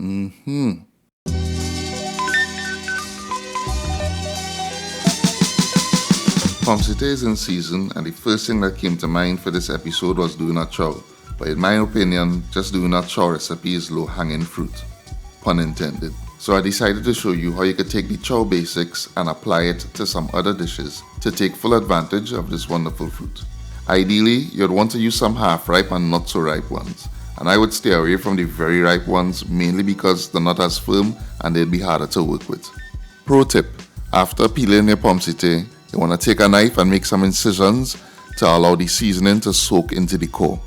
MmHmm. Pommecythere is in season, and the first thing that came to mind for this episode was doughnut chow. But in my opinion, just doughnut chow recipe is low-hanging fruit. Pun intended. So I decided to show you how you could take the chow basics and apply it to some other dishes to take full advantage of this wonderful fruit. Ideally, you'd want to use some half-ripe and not so ripe ones. And I would stay away from the very ripe ones mainly because they're not as firm and they'd be harder to work with. Pro tip, after peeling your pommecythere, you want to take a knife and make some incisions to allow the seasoning to soak into the core.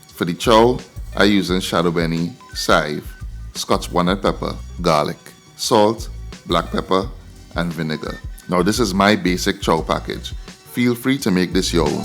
For the chow, I use shadow benny, chive, Scotch bonnet pepper, garlic, salt, black pepper, and vinegar. Now this is my basic chow package. Feel free to make this your own.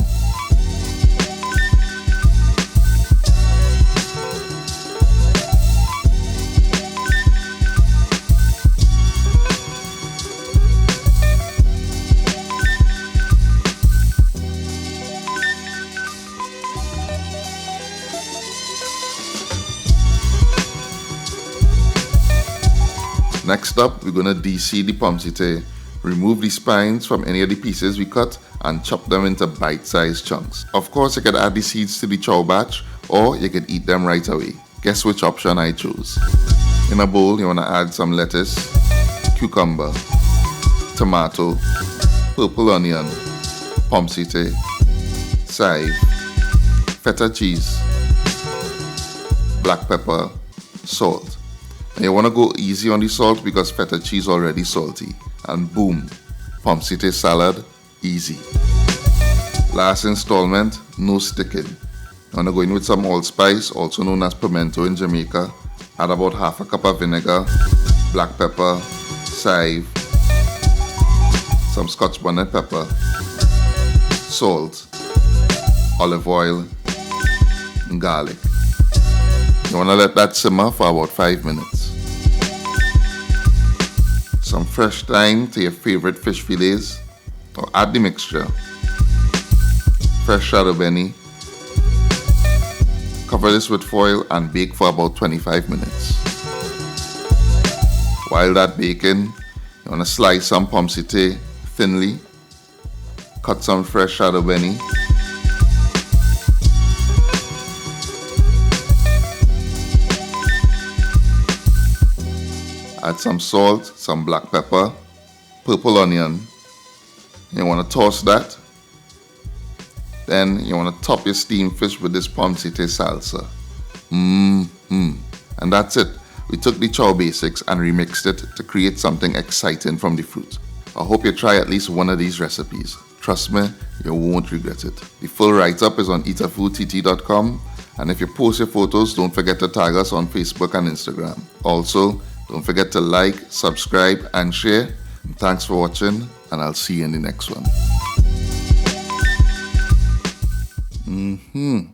Next up, we're going to de-seed the pommecythere, remove the spines from any of the pieces we cut, and chop them into bite-sized chunks. Of course, you could add the seeds to the chow batch, or you could eat them right away. Guess which option I chose. In a bowl, you want to add some lettuce, cucumber, tomato, purple onion, pommecythere, chive, feta cheese, black pepper, salt. And you want to go easy on the salt because feta cheese already salty. And boom, pommecythere salad, easy. Last installment, no sticking. You want to go in with some allspice, also known as pimento in Jamaica. Add about half a cup of vinegar, black pepper, chive, some Scotch bonnet pepper, salt, olive oil, and garlic. You want to let that simmer for about 5 minutes. Some fresh thyme to your favorite fish fillets, or add the mixture. Fresh shadow benny. Cover this with foil and bake for about 25 minutes. While that baking, you want to slice some pommecythere thinly. Cut some fresh shadow benny. Add some salt, some black pepper, purple onion. You want to toss that. Then you want to top your steamed fish with this pommecythere salsa. MmHmm. And that's it. We took the chow basics and remixed it to create something exciting from the fruit. I hope you try at least one of these recipes. Trust me, you won't regret it. The full write-up is on eatahfood.com, and if you post your photos, don't forget to tag us on Facebook and Instagram. Also, don't forget to like, subscribe, and share. And thanks for watching, and I'll see you in the next one. MmHmm.